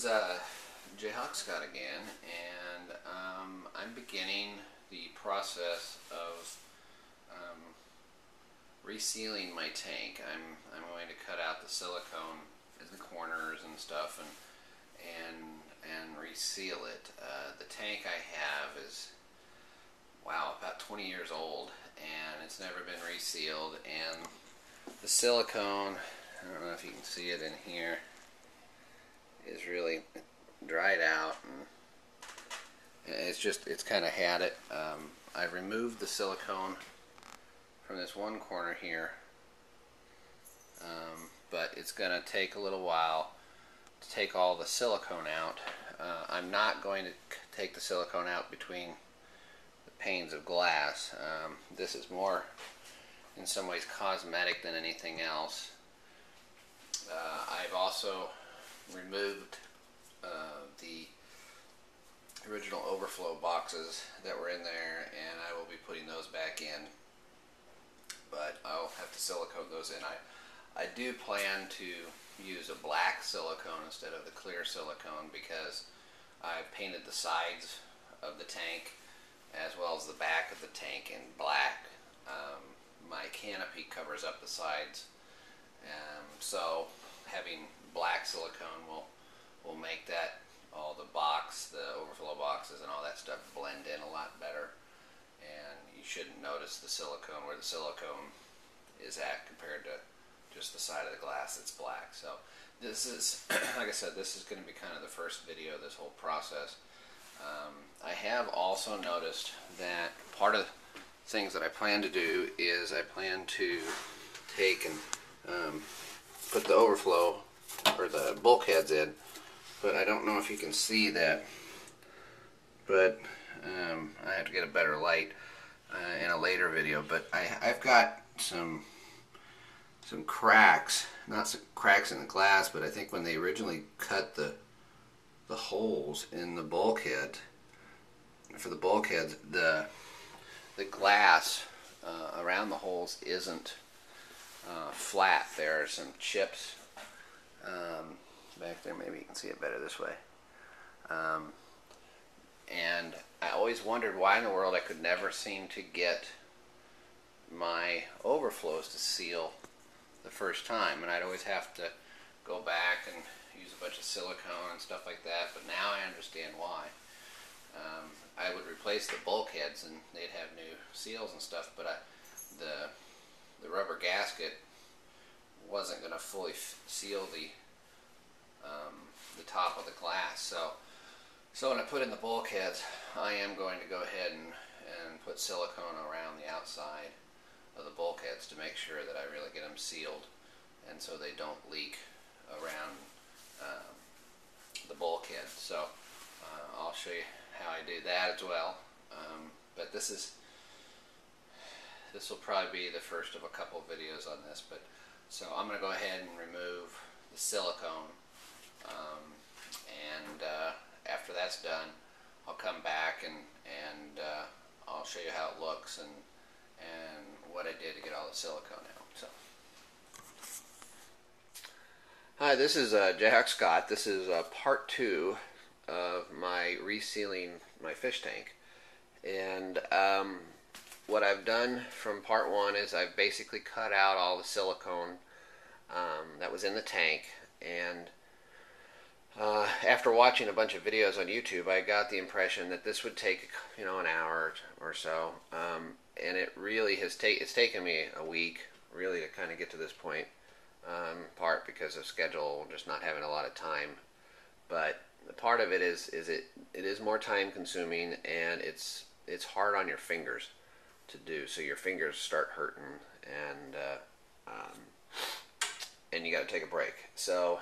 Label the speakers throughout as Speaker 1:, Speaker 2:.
Speaker 1: is J-Hawk Scott again, and I'm beginning the process of resealing my tank. I'm going to cut out the silicone in the corners and stuff and reseal it. The tank I have is, wow, about 20 years old, and it's never been resealed, and the silicone, I don't know if you can see it in here, is really dried out, and it's kind of had it. I've removed the silicone from this one corner here, but it's going to take a little while to take all the silicone out. I'm not going to take the silicone out between the panes of glass. This is more in some ways cosmetic than anything else. I've also removed the original overflow boxes that were in there, and I will be putting those back in, but I'll have to silicone those in. I do plan to use a black silicone instead of the clear silicone because I've painted the sides of the tank as well as the back of the tank in black. My canopy covers up the sides, so having black silicone will make that, all the overflow boxes and all that stuff, blend in a lot better, and you shouldn't notice the silicone where the silicone is at compared to just the side of the glass that's black. So this is, like I said, this is going to be kind of the first video of this whole process. I have also noticed that part of the things that I plan to do is I plan to take and put the overflow or the bulkheads in, but I don't know if you can see that, but I have to get a better light in a later video. But I've got some cracks, not some cracks in the glass, but I think when they originally cut the holes in the bulkhead, for the bulkheads, the glass around the holes isn't flat. There are some chips back there. Maybe you can see it better this way. And I always wondered why in the world I could never seem to get my overflows to seal the first time, and I'd always have to go back and use a bunch of silicone and stuff like that. But now I understand why. I would replace the bulkheads and they'd have new seals and stuff, but the rubber gasket wasn't going to fully seal the top of the glass. So when I put in the bulkheads, I am going to go ahead and put silicone around the outside of the bulkheads to make sure that I really get them sealed, and so they don't leak around the bulkhead. So I'll show you how I do that as well. But this will probably be the first of a couple of videos on this. But so I'm going to go ahead and remove the silicone, and after that's done, I'll come back and I'll show you how it looks and what I did to get all the silicone out. So, hi, this is J-Hawk Scott. This is part 2 of my resealing my fish tank. And what I've done from part 1 is I've basically cut out all the silicone that was in the tank. And after watching a bunch of videos on YouTube, I got the impression that this would take, an hour or so. And it really has it's taken me a week really to kind of get to this point, part because of schedule, just not having a lot of time. But the part of it is it is more time consuming, and it's hard on your fingers to do. So your fingers start hurting, and you got to take a break. So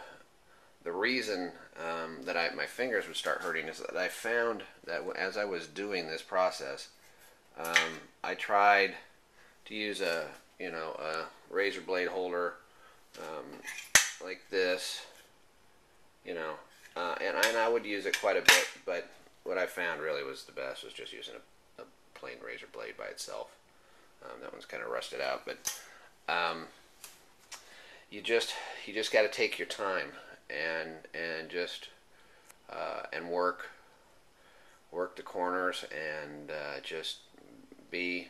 Speaker 1: the reason that my fingers would start hurting is that I found that as I was doing this process, I tried to use a razor blade holder like this, and I would use it quite a bit, but what I found really was the best was just using a plain razor blade by itself. That one's kind of rusted out, but you just got to take your time and just and work the corners, and just be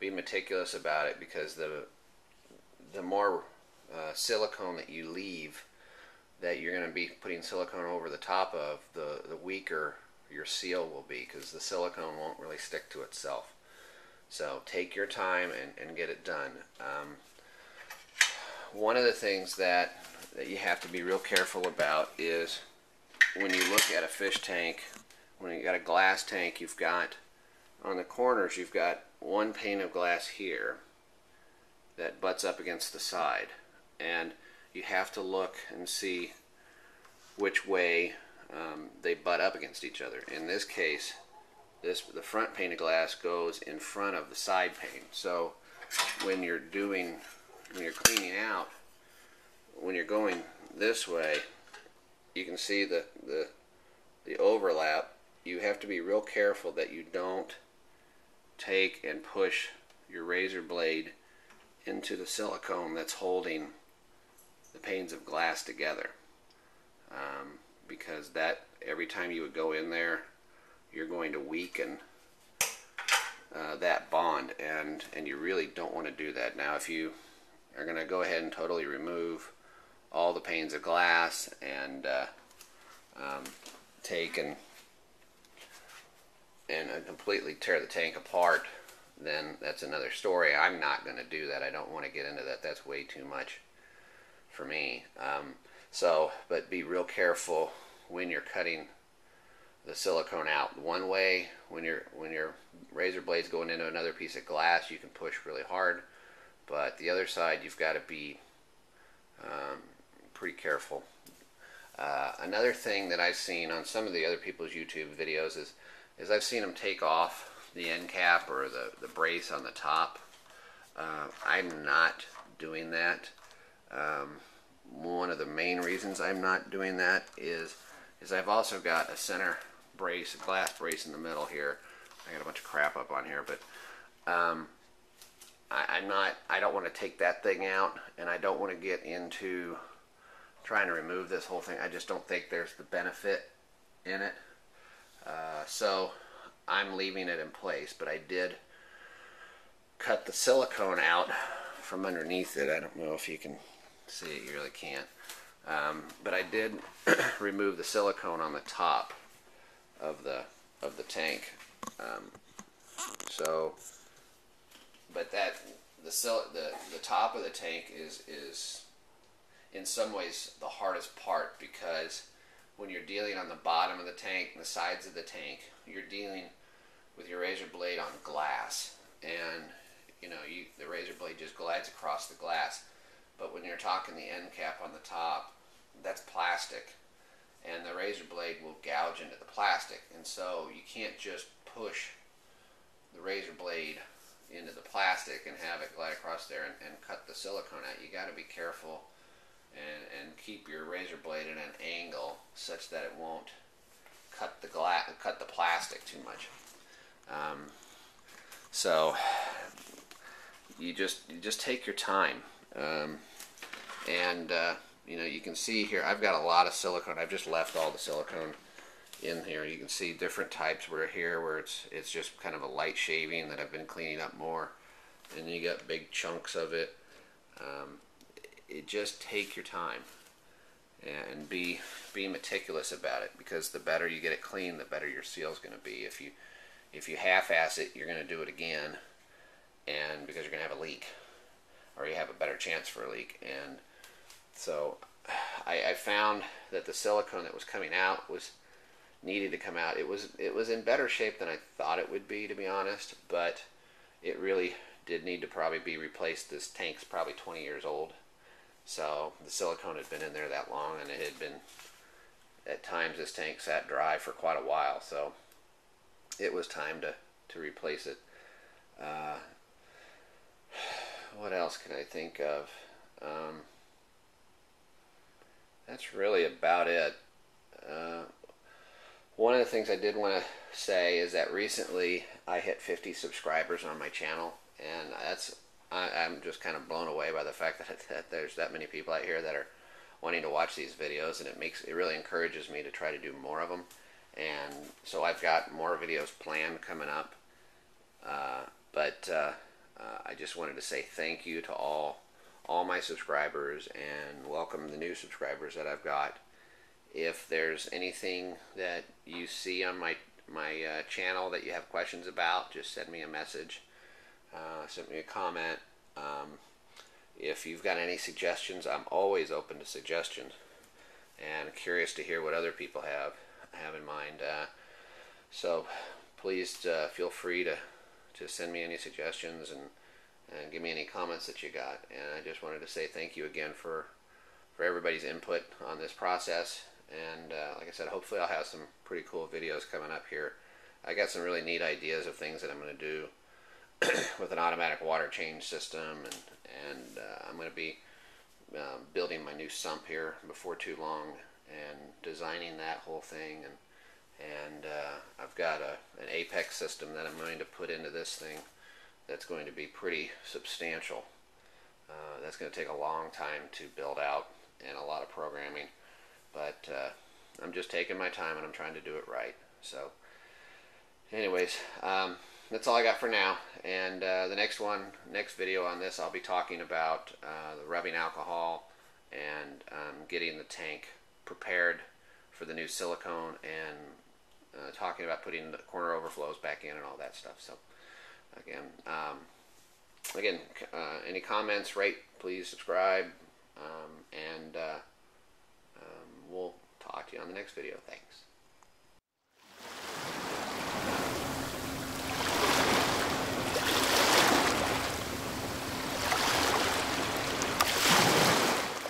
Speaker 1: meticulous about it, because the more silicone that you leave, that you're going to be putting silicone over the top of, the weaker your seal will be, because the silicone won't really stick to itself. So take your time and get it done. One of the things that you have to be real careful about is when you look at a fish tank, when you got a glass tank, you've got on the corners, you've got one pane of glass here that butts up against the side, and you have to look and see which way they butt up against each other. In this case, the front pane of glass goes in front of the side pane. So when you're cleaning out, when you're going this way, you can see the overlap. You have to be real careful that you don't take and push your razor blade into the silicone that's holding the panes of glass together, because that every time you would go in there, you're going to weaken that bond, and you really don't want to do that. Now, if you are going to go ahead and totally remove all the panes of glass and take and completely tear the tank apart, then that's another story. I'm not going to do that. I don't want to get into that. That's way too much for me. But be real careful when you're cutting the silicone out. One way, when your razor blade's going into another piece of glass, you can push really hard, but the other side, you've got to be pretty careful. Another thing that I've seen on some of the other people's YouTube videos is I've seen them take off the end cap or the brace on the top. I'm not doing that. One of the main reasons I'm not doing that is I've also got a center brace, a glass brace in the middle here. I got a bunch of crap up on here, but I don't want to take that thing out, and I don't want to get into trying to remove this whole thing. I just don't think there's the benefit in it. So I'm leaving it in place, but I did cut the silicone out from underneath it. I don't know if you can see it, you really can't. But I did remove the silicone on the top of the tank. But the top of the tank is in some ways the hardest part, because when you're dealing on the bottom of the tank and the sides of the tank, you're dealing with your razor blade on glass, and the razor blade just glides across the glass. But when you're talking the end cap on the top, that's plastic, and the razor blade will gouge into the plastic, and so you can't just push the razor blade into the plastic and have it glide across there and cut the silicone out. You got to be careful and keep your razor blade at an angle such that it won't cut the plastic too much. So you just take your time, you can see here I've got a lot of silicone. I've just left all the silicone in here. You can see different types where it's just kind of a light shaving that I've been cleaning up more, and then you got big chunks of it. It just take your time and be meticulous about it, because the better you get it clean, the better your seal is going to be. If you half-ass it, you're going to do it again, and because you're going to have a leak, or you have a better chance for a leak. And so I found that the silicone that was coming out needed to come out. It was in better shape than I thought it would be, to be honest, but it really did need to probably be replaced. This tank's probably 20 years old, so the silicone had been in there that long, and it had been, at times this tank sat dry for quite a while, so it was time to replace it. What else can I think of? That's really about it. One of the things I did want to say is that recently I hit 50 subscribers on my channel, and I'm just kind of blown away by the fact that there's that many people out here that are wanting to watch these videos, and it really encourages me to try to do more of them. And so I've got more videos planned coming up. But I just wanted to say thank you to all my subscribers, and welcome the new subscribers that I've got. If there's anything that you see on my channel that you have questions about, just send me a message, send me a comment. If you've got any suggestions, I'm always open to suggestions, and curious to hear what other people have in mind. So please feel free to send me any suggestions and give me any comments that you got. And I just wanted to say thank you again for everybody's input on this process. And like I said, hopefully I'll have some pretty cool videos coming up here. I got some really neat ideas of things that I'm going to do with an automatic water change system, and I'm going to be building my new sump here before too long and designing that whole thing. And I've got an apex system that I'm going to put into this thing that's going to be pretty substantial. That's going to take a long time to build out and a lot of programming. But I'm just taking my time, and I'm trying to do it right. So anyways, that's all I got for now. And the next video on this, I'll be talking about the rubbing alcohol and getting the tank prepared for the new silicone, and talking about putting the corner overflows back in and all that stuff. So again, any comments, rate, please subscribe, and we'll talk to you on the next video. Thanks.